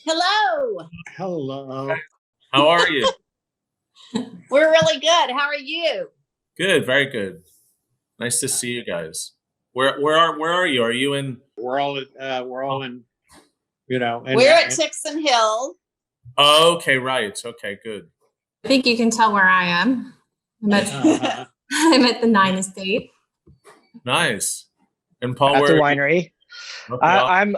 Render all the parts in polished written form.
Hello. Hello. How are you? We're really good. How are you? Good, very good. Nice to see you guys. Where are you? Are you in? We're all in, and We're at Tychson Hill. Oh, okay, right. Okay, good. I think you can tell where I am. I'm at the IX Estate. Nice. And Paul, at the where? winery. Okay,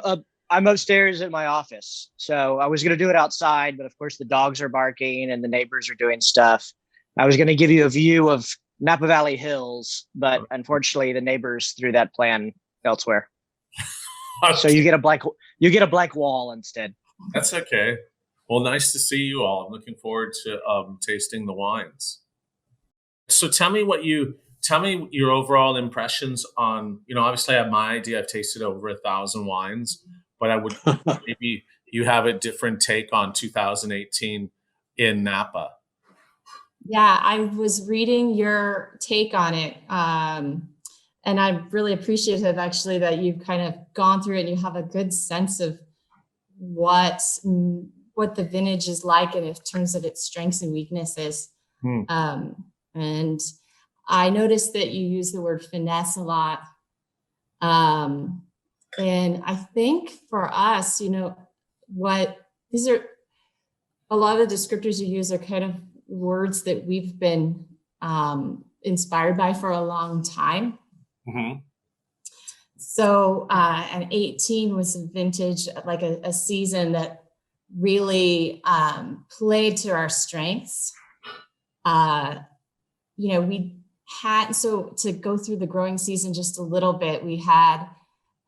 I'm upstairs at my office. So I was gonna do it outside, but of course the dogs are barking and the neighbors are doing stuff. I was gonna give you a view of Napa Valley Hills, but unfortunately the neighbors threw that plan elsewhere. So you get a blank wall instead. That's okay. Well, nice to see you all. I'm looking forward to tasting the wines. So tell me your overall impressions on, obviously I have my idea. I've tasted over 1,000 wines, but I would maybe you have a different take on 2018 in Napa. Yeah, I was reading your take on it. And I'm really appreciative actually that you've kind of gone through it and you have a good sense of what the vintage is like and in terms of its strengths and weaknesses. And I noticed that you use the word finesse a lot. And I think for us, what these are, a lot of the descriptors you use are kind of words that we've been inspired by for a long time. Mm-hmm. So, and 18 was a vintage, like a season that really played to our strengths. We had, so to go through the growing season just a little bit, we had,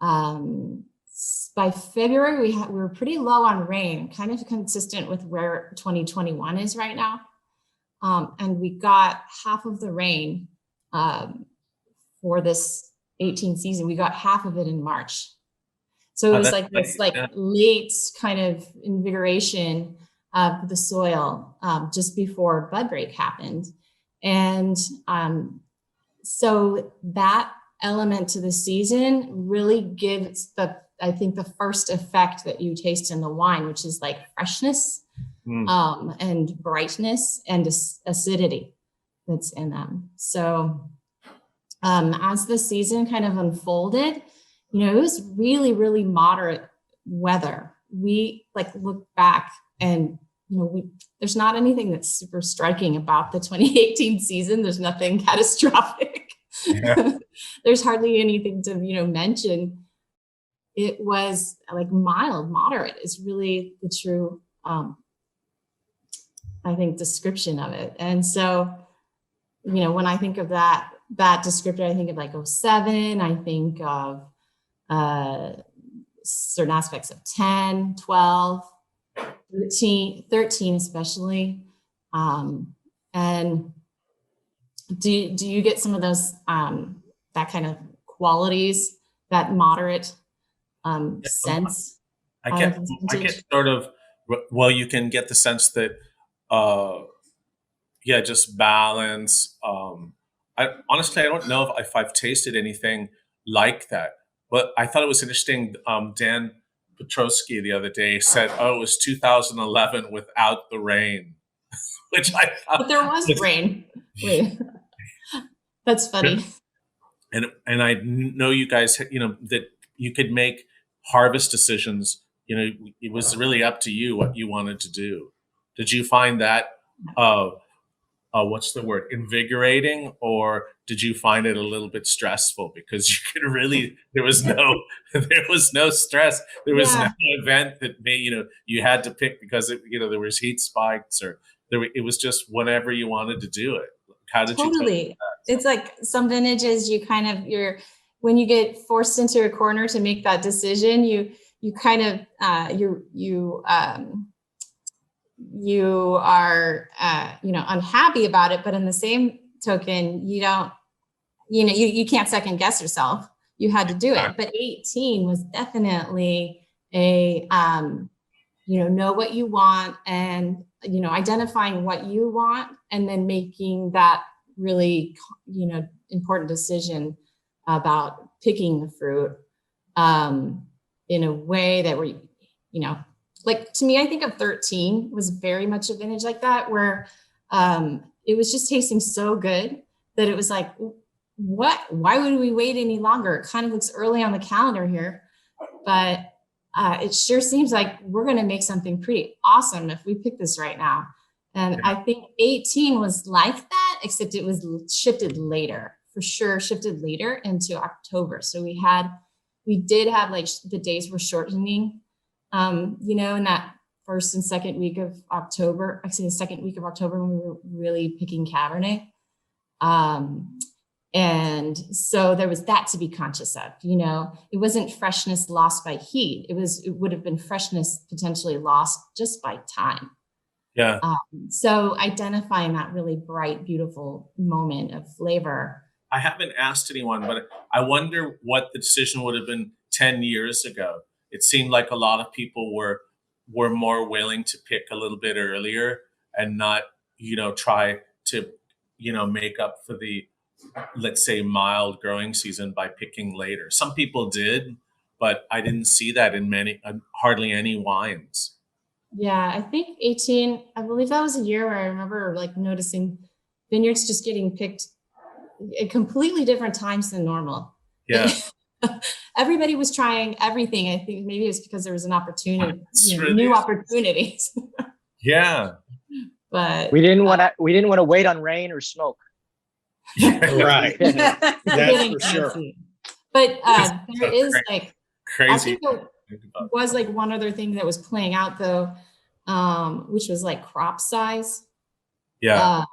by February, we were pretty low on rain, kind of consistent with where 2021 is right now. And we got half of the rain for this 18 season. We got half of it in March. So it was like this late kind of invigoration of the soil just before bud break happened. And so that element to the season really gives I think the first effect that you taste in the wine, which is like freshness and brightness and acidity that's in them. So as the season kind of unfolded, it was really, really moderate weather. We look back and, there's not anything that's super striking about the 2018 season. There's nothing catastrophic. Yeah. There's hardly anything to, mention. It was like mild, moderate is really the true, I think, description of it. And so, when I think of that descriptor, I think of like 07, I think of certain aspects of 10, 12, 13 especially. And do you get some of those, that kind of qualities, that moderate sense? I get sort of, well, you can get the sense that, just balance. Honestly, I don't know if I've tasted anything like that, but I thought it was interesting. Dan Petrosky the other day said, it was 2011 without the rain, which I thought. But there was rain. Wait, that's funny. And I know you guys, that you could make harvest decisions. It was really up to you what you wanted to do. Did you find that, what's the word, invigorating, or did you find it a little bit stressful because you could really, there was no stress. There was no event that made, you had to pick because there was heat spikes or it was just whenever you wanted to do it. How did you? It's like some vintages when you get forced into a corner to make that decision, you kind of, you are, unhappy about it, but in the same token, you don't, you can't second guess yourself. You had to do it. But 18 was definitely a, know what you want and, identifying what you want and then making that really, important decision about picking the fruit in a way that like, to me, I think of 13 was very much a vintage like that, where it was just tasting so good that it was like, why would we wait any longer? It kind of looks early on the calendar here, but it sure seems like we're going to make something pretty awesome if we pick this right now. And I think 18 was like that, except it was shifted later, for sure, shifted later into October. So we did have like the days were shortening, in that first and second week of October, actually the second week of October when we were really picking Cabernet. And so there was that to be conscious of, it wasn't freshness lost by heat. It would have been freshness potentially lost just by time. Yeah. So identifying that really bright, beautiful moment of flavor. I haven't asked anyone, but I wonder what the decision would have been 10 years ago. It seemed like a lot of people were more willing to pick a little bit earlier and not, try to, make up for the, let's say, mild growing season by picking later. Some people did, but I didn't see that in hardly any wines. Yeah, I think 18, I believe that was a year where I remember like noticing vineyards just getting picked at completely different times than normal. Yeah. Everybody was trying everything. I think maybe it's because there was an opportunity, really new opportunities. Yeah. But We didn't want to wait on rain or smoke. Right. That's for sure. But there is like crazy. I think there was like one other thing that was playing out though, which was like crop size. Yeah.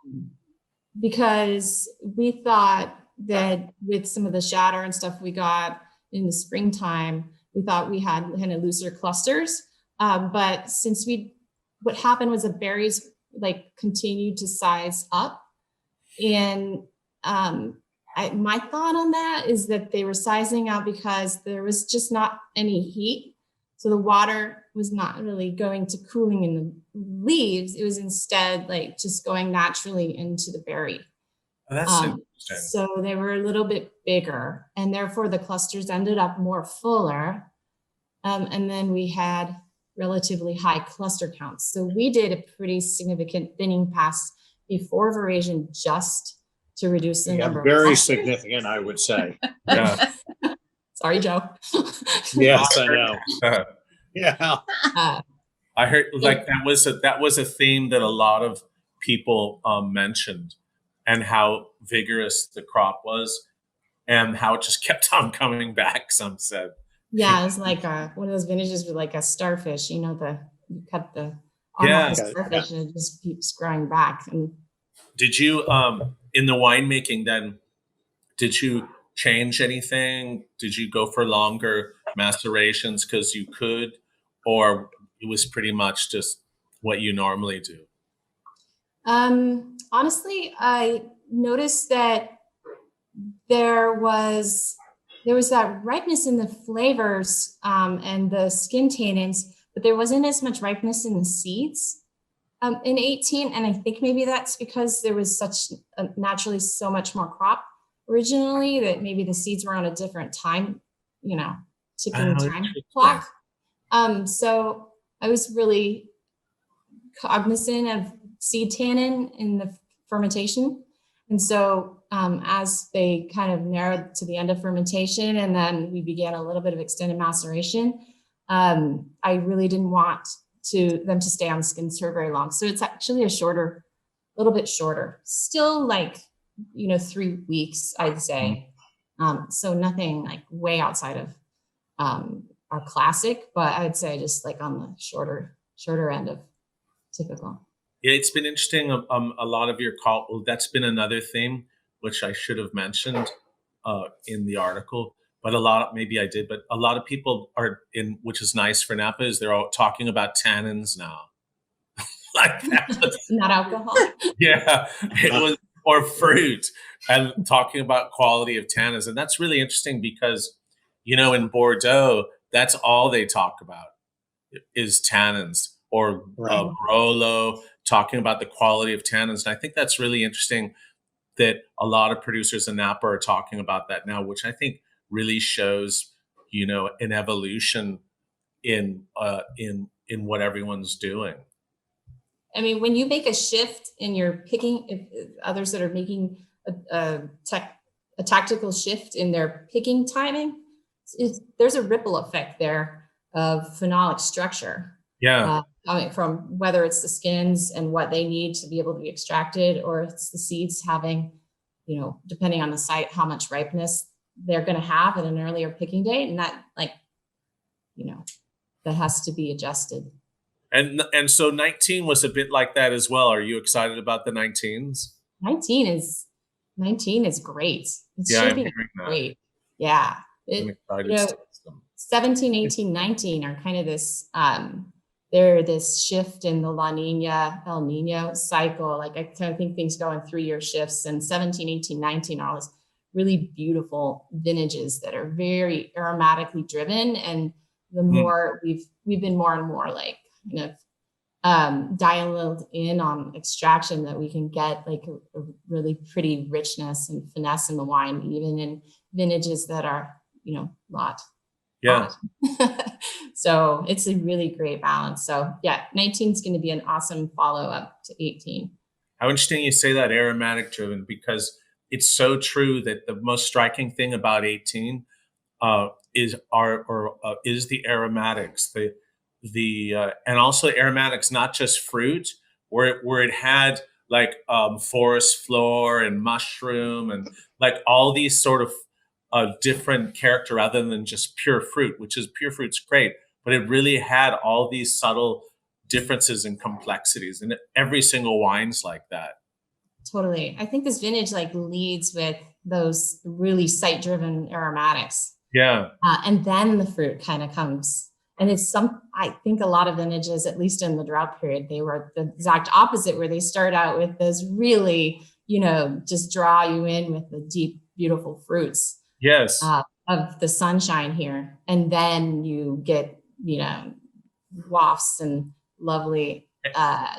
Because we thought that with some of the shatter and stuff we got in the springtime, we thought we had kind of looser clusters. But since what happened was the berries like continued to size up. And my thought on that is that they were sizing out because there was just not any heat. So the water was not really going to cooling in the leaves. It was instead like just going naturally into the berry. Oh, that's interesting. So they were a little bit bigger and therefore the clusters ended up more fuller. And then we had relatively high cluster counts. So we did a pretty significant thinning pass before veraison just to reduce the number. Very significant, I would say. Yeah. Sorry, Joe. Yes, I know. Yeah. I heard like that was a theme that a lot of people mentioned, and how vigorous the crop was and how it just kept on coming back, some said. Yeah, it's like one of those vintages with like a starfish, you cut the arm off the starfish and it just keeps growing back. And did you in the winemaking then, did you change anything? Did you go for longer macerations because you could, or it was pretty much just what you normally do? Honestly, I noticed that there was that ripeness in the flavors and the skin tannins, but there wasn't as much ripeness in the seeds in 18. And I think maybe that's because there was naturally so much more crop originally that maybe the seeds were on a different time, ticking time clock. So I was really cognizant of seed tannin in the fermentation. And so as they kind of narrowed to the end of fermentation and then we began a little bit of extended maceration, I really didn't want them to stay on the skins for very long. So it's actually a little bit shorter, still like, 3 weeks, I'd say. So nothing like way outside of our classic, but I'd say just like on the shorter end of typical. Yeah, it's been interesting. A lot of your that's been another theme, which I should have mentioned in the article. But a lot of people are which is nice for Napa, is they're all talking about tannins now. Like that. Not alcohol. Yeah, it was, or fruit, and talking about quality of tannins. And that's really interesting because, in Bordeaux, that's all they talk about is tannins, or Barolo, talking about the quality of tannins. And I think that's really interesting that a lot of producers in Napa are talking about that now, which I think really shows, an evolution in what everyone's doing. I mean, when you make a shift in your picking, if others that are making a tactical shift in their picking timing, there's a ripple effect there of phenolic structure. Yeah. Coming from whether it's the skins and what they need to be able to be extracted, or it's the seeds having, depending on the site, how much ripeness they're going to have at an earlier picking date. And that that has to be adjusted. And so 19 was a bit like that as well. Are you excited about the 19s? 19 is great. It's Yeah, I'm shaping hearing that. great. Yeah. I'm excited. 17, 18, 19 are kind of this, they're this shift in the La Nina, El Nino cycle. Like I kind of think things go in 3-year shifts, and 17, 18, 19 are all this really beautiful vintages that are very aromatically driven. And the more we've been more and more like dialed in on extraction, that we can get like a really pretty richness and finesse in the wine, even in vintages that are, lot. Yeah. So it's a really great balance. So yeah, 19 is going to be an awesome follow up to 18. How interesting you say that, aromatic driven, because it's so true that the most striking thing about 18 is the aromatics, and also aromatics, not just fruit, where it had like forest floor and mushroom and like all these sort of different character rather than just pure fruit, which is pure fruit's great, but it really had all these subtle differences and complexities, and every single wine's like that. Totally. I think this vintage like leads with those really site-driven aromatics. Yeah. And then the fruit kind of comes. And I think a lot of vintages, at least in the drought period, they were the exact opposite, where they start out with those really, just draw you in with the deep, beautiful fruits. Yes. Of the sunshine here. And then you get, wafts and lovely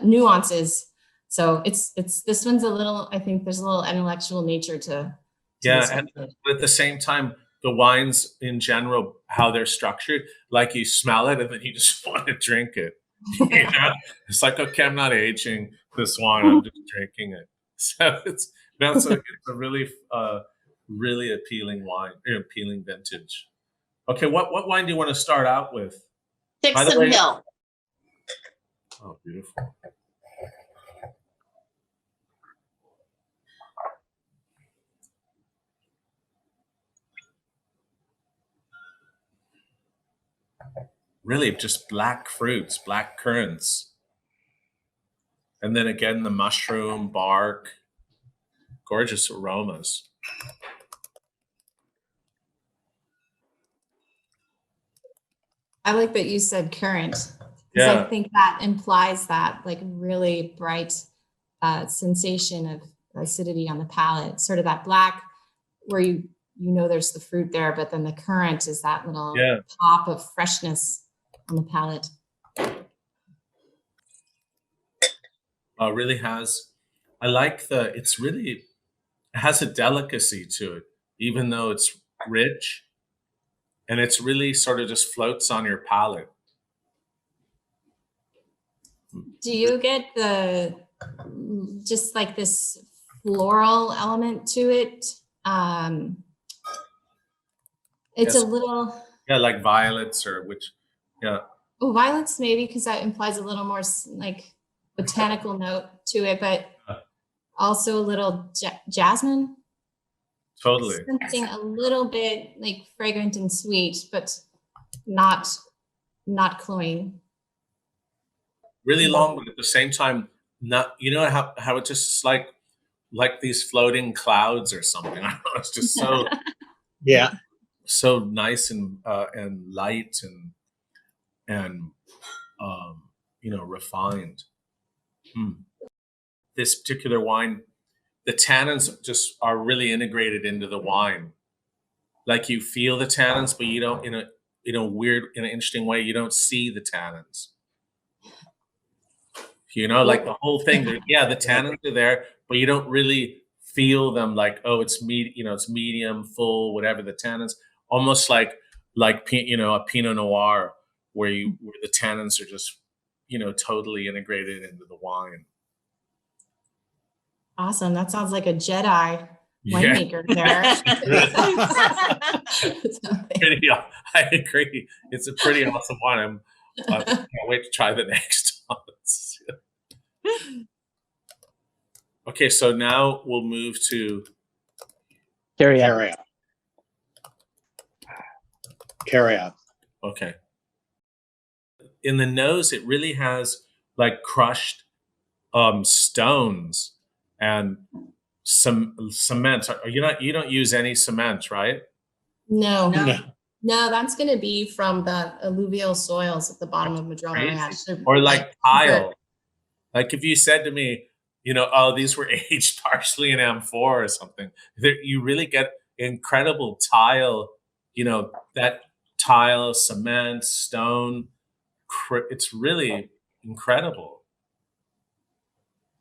nuances. So it's this one's a little, I think there's a little intellectual nature to yeah. And at the same time, the wines in general, how they're structured, like you smell it and then you just want to drink it. It's like, okay, I'm not aging this wine, I'm just drinking it. So it's a really really appealing wine, appealing vintage. Okay, what wine do you want to start out with? Tychson Hill. Oh, beautiful. Really just black fruits, black currants. And then again, the mushroom, bark, gorgeous aromas. I like that you said currant, because Yeah. I think that implies that like really bright sensation of acidity on the palate, sort of that black where there's the fruit there, but then the currant is that little pop of freshness on the palate. Really has, I like it has a delicacy to it, even though it's rich, and it's really sort of just floats on your palate. Do you get just like this floral element to it? It's Yes. a little, like violets violets maybe, because that implies a little more like botanical note to it, but also a little jasmine. Totally. Something a little bit like fragrant and sweet, but not cloying. Really long, but at the same time, not, how it just like these floating clouds or something. I don't know, it's just so Yeah. so nice and light and refined. This particular wine, the tannins just are really integrated into the wine. Like you feel the tannins, but you don't, in an interesting way, you don't see the tannins. Like the whole thing, the tannins are there, but you don't really feel them like, oh, it's medium, full, whatever the tannins, almost like a Pinot Noir where the tannins are just, totally integrated into the wine. Awesome. That sounds like a Jedi Yeah. winemaker there. I agree. It's a pretty awesome wine. I can't wait to try the next one. Okay, so now we'll move to Cariad. Cariad. Okay. In the nose, it really has like crushed stones and some cement. You don't use any cement, right? No, No. that's going to be from the alluvial soils at the bottom of Madrona Ranch. Or like tile. Like if you said to me, oh, these were aged partially in amphora or something, you really get incredible tile, that tile, cement, stone. It's really incredible.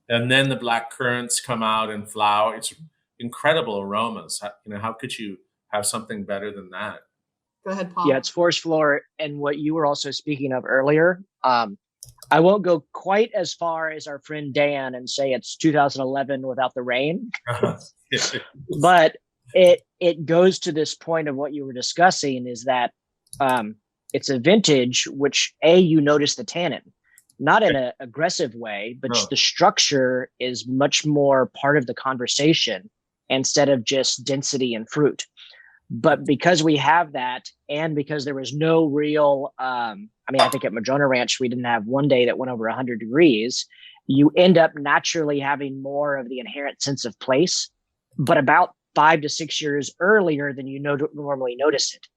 And then the black currants come out and flower. It's incredible aromas. How could you have something better than that? Go ahead, Paul. Yeah, it's forest floor. And what you were also speaking of earlier, I won't go quite as far as our friend Dan and say it's 2011 without the rain, but it goes to this point of what you were discussing is that it's a vintage, which you notice the tannin, not in an aggressive way, but No. the structure is much more part of the conversation instead of just density and fruit. But because we have that, and because there was no real, I think at Madrona Ranch, we didn't have one day that went over 100 degrees, you end up naturally having more of the inherent sense of place, but about 5 to 6 years earlier than you normally notice it.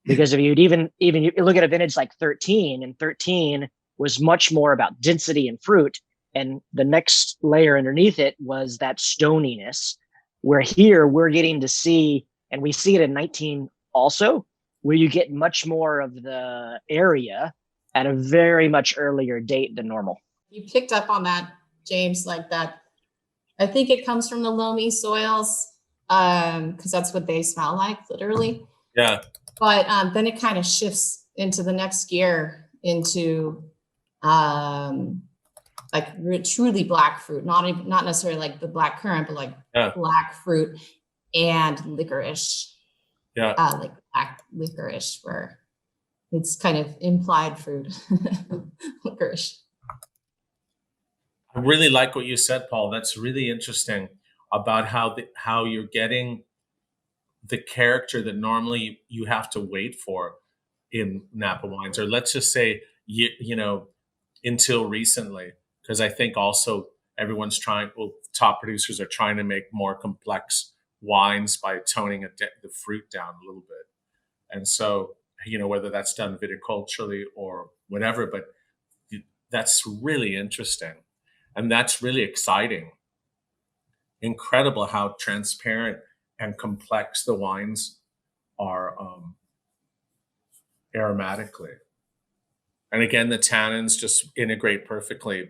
Because if you'd even you look at a vintage like 13, and 13 was much more about density and fruit, and the next layer underneath it was that stoniness, where here we're getting to see, and we see it in 19 also, where you get much more of the area at a very much earlier date than normal. You picked up on that, James, like that. I think it comes from the loamy soils because that's what they smell like, literally. Yeah. But then it kind of shifts into the next gear into like truly black fruit, not necessarily like the black currant, but like black fruit and licorice. Yeah. Like black licorice, where it's kind of implied fruit. Licorice. I really like what you said, Paul. That's really interesting about how you're getting the character that normally you have to wait for in Napa wines, or let's just say, until recently, because I think also everyone's top producers are trying to make more complex wines by toning the fruit down a little bit. And so, whether that's done viticulturally or whatever, but that's really interesting. And that's really exciting. Incredible how transparent and complex the wines are aromatically. And again, the tannins just integrate perfectly.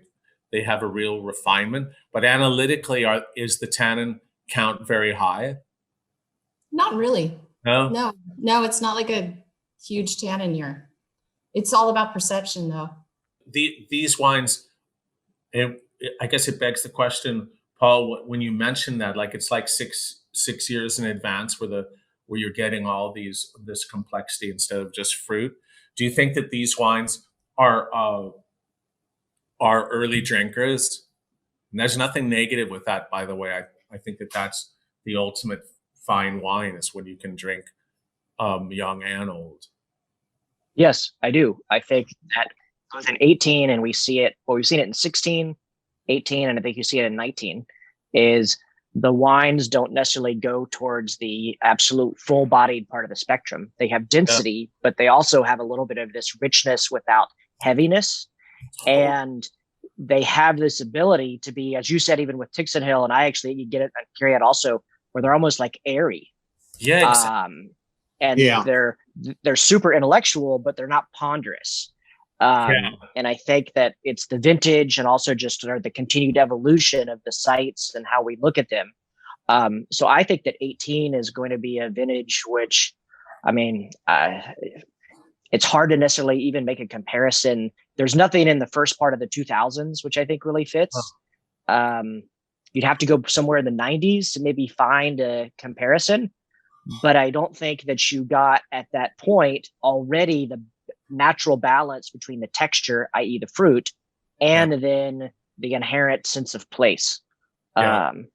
They have a real refinement, but analytically, is the tannin count very high? Not really. No, it's not like a huge tannin here. It's all about perception, though. These wines, I guess it begs the question, Paul, when you mentioned that, like it's like six years in advance where you're getting all this complexity instead of just fruit. Do you think that these wines are early drinkers? And there's nothing negative with that, by the way. I think that that's the ultimate fine wine, is when you can drink young and old. Yes, I do. I think that goes in 18, and we've seen it in 16, 18, and I think you see it in 19, is the wines don't necessarily go towards the absolute full-bodied part of the spectrum. They have density, but they also have a little bit of this richness without heaviness. And they have this ability to be, as you said, even with Tychson Hill, and you get it at Cariad also, where they're almost like airy. Yeah, exactly. They're super intellectual, but they're not ponderous. And I think that it's the vintage and also just the continued evolution of the sites and how we look at them. So I think that 18 is going to be a vintage, which, it's hard to necessarily even make a comparison. There's nothing in the first part of the 2000s, which I think really fits. You'd have to go somewhere in the 90s to maybe find a comparison. But I don't think that you got at that point already the natural balance between the texture, i.e. the fruit, and then the inherent sense of place. And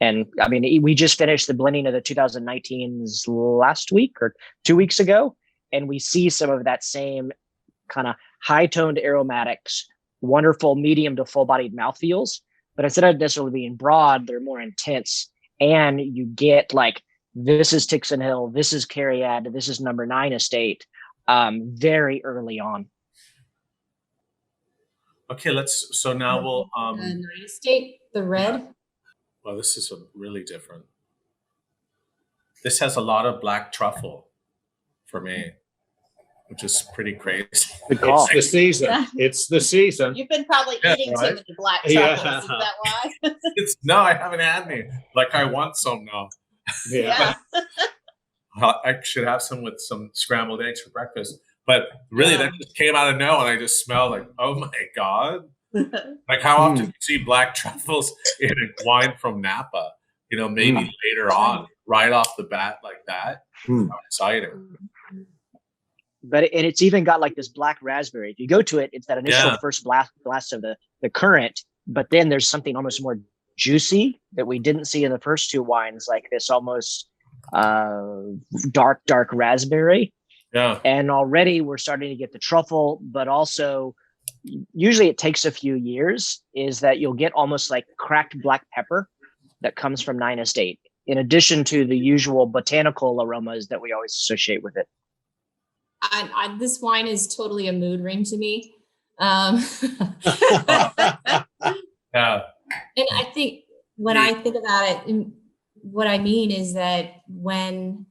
I mean, we just finished the blending of the 2019s last week or 2 weeks ago, and we see some of that same kind of high-toned aromatics, wonderful medium to full-bodied mouthfeels. But instead of necessarily being broad, they're more intense. And you get like, this is Tychson Hill, this is Cariad, this is number 9 estate, very early on. Okay, so now we'll 9 estate, the red. Well, this is really different. This has a lot of black truffle for me, which is pretty crazy. It's the season. It's the season. You've been probably eating too many black truffles. Is that why? No, I haven't had any. Like, I want some now. Yeah. I should have some with some scrambled eggs for breakfast. But really, that just came out of nowhere, and I just smelled like, oh my God. Like, how often do you see black truffles in a wine from Napa? You know, maybe later on, right off the bat like that. How exciting. But it's even got like this black raspberry. If you go to it, it's that initial first blast of the current, but then there's something almost more juicy that we didn't see in the first 2 wines, like this almost dark raspberry. Yeah. And already we're starting to get the truffle, but also usually it takes a few years, is that you'll get almost like cracked black pepper that comes from 9 Estate, in addition to the usual botanical aromas that we always associate with it. This wine is totally a mood ring to me. Yeah. And I think when I think about it, what I mean is that when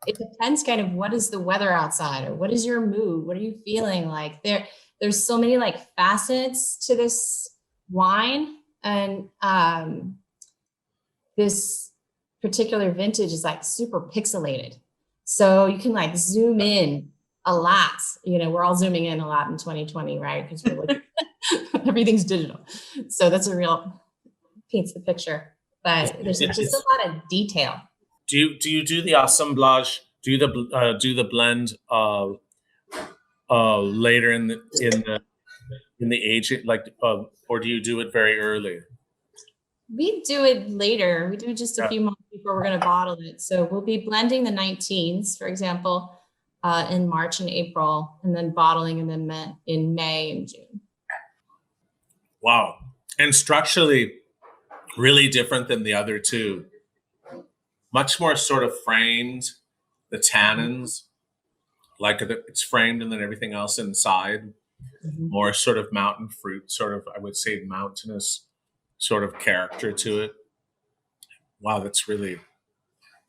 it depends kind of what is the weather outside, or what is your mood? What are you feeling like? There's so many like facets to this wine, and this particular vintage is like super pixelated. So you can like zoom in a lot. You know, we're all zooming in a lot in 2020, right? Because we're like, everything's digital. So that's a real paints the picture. But there's just a lot of detail. Do you do the assemblage? Do the blend later in the age, like, or do you do it very early? We do it later. We do just a few months before we're going to bottle it. So we'll be blending the 19s, for example, in March and April, and then bottling them in May and June. Wow. And structurally, really different than the other two. Much more sort of framed, the tannins, like it's framed and then everything else inside. Mm-hmm. More sort of mountain fruit, sort of, I would say, mountainous sort of character to it. Wow, that's really,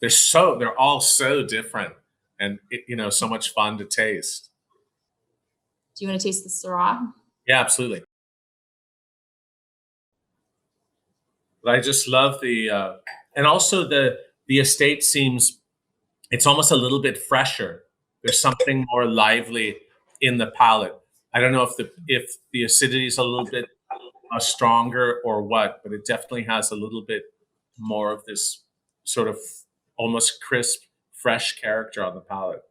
they're all so different, and so much fun to taste. Do you want to taste the Syrah? Yeah, absolutely. But I just love and also the estate seems, it's almost a little bit fresher. There's something more lively in the palate. I don't know if the acidity is a little bit stronger or what, but it definitely has a little bit more of this sort of almost crisp, fresh character on the palate.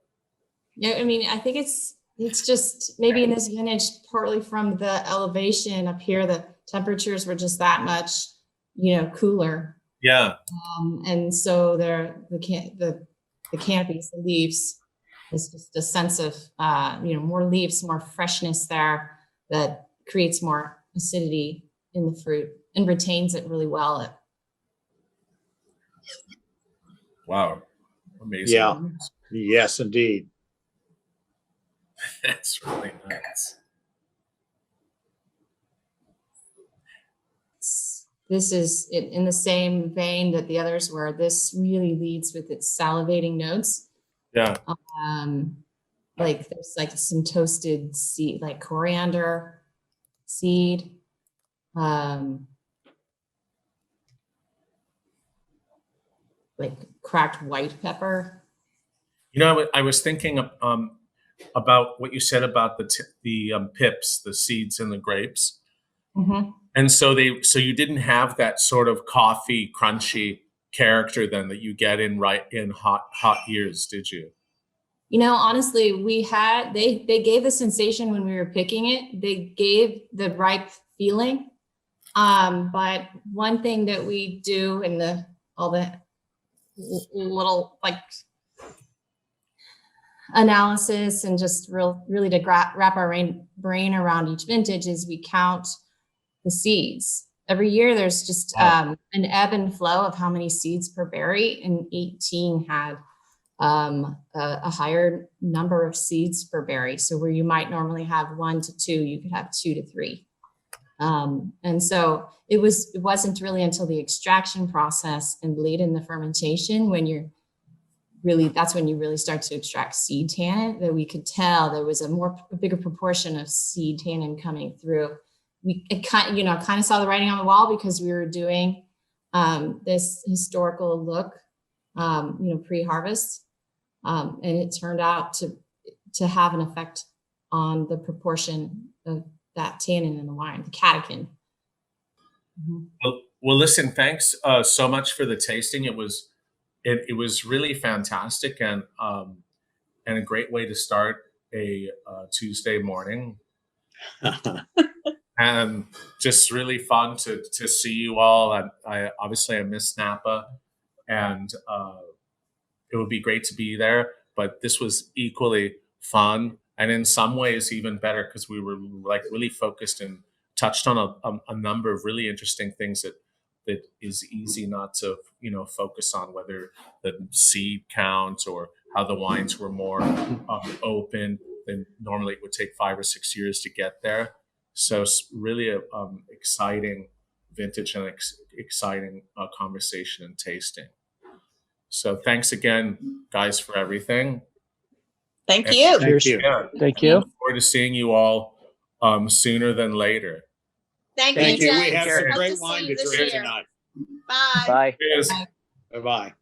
Yeah, I mean, I think it's just maybe in this vintage, partly from the elevation up here, the temperatures were just that much, cooler. Yeah. And so the canopies, the leaves, is just a sense of more leaves, more freshness there that creates more acidity in the fruit and retains it really well. Wow. Amazing. Yeah. Yes, indeed. That's really nice. This is in the same vein that the others were. This really leads with its salivating notes. Yeah. Like there's like some toasted seed, like coriander seed. Like cracked white pepper. I was thinking of about what you said about the pips, the seeds in the grapes. Mhm. And so you didn't have that sort of coffee crunchy character then that you get in hot years, did you? You know, honestly, they gave the sensation when we were picking it. They gave the ripe feeling. But one thing that we do in all the little like analysis and just really to wrap our brain around each vintage is we count the seeds. Every year there's just an ebb and flow of how many seeds per berry, and 18 had a higher number of seeds per berry. So where you might normally have 1 to 2, you could have 2 to 3. And so it wasn't really until the extraction process and late in the fermentation that's when you really start to extract seed tannin, that we could tell there was a bigger proportion of seed tannin coming through. We kind of saw the writing on the wall because we were doing this historical look, pre-harvest, and it turned out to have an effect on the proportion of that tannin in the wine, the catechin. Mm-hmm. Well, listen, thanks so much for the tasting. It was really fantastic and a great way to start a Tuesday morning. And just really fun to see you all. I obviously miss Napa, and it would be great to be there. But this was equally fun, and in some ways even better because we were like really focused and touched on a number of really interesting things that is easy not to focus on, whether the seed count or how the wines were more open than normally it would take 5 or 6 years to get there. So it's really a exciting vintage and exciting conversation and tasting. So thanks again, guys, for everything. Thank you. Thank you. Yeah, Thank you. look forward to seeing you all sooner than later. Thank Thank you, you. We James. have some Hope great to see wine you to this drink year. tonight. Bye. Bye. Cheers. Bye-bye.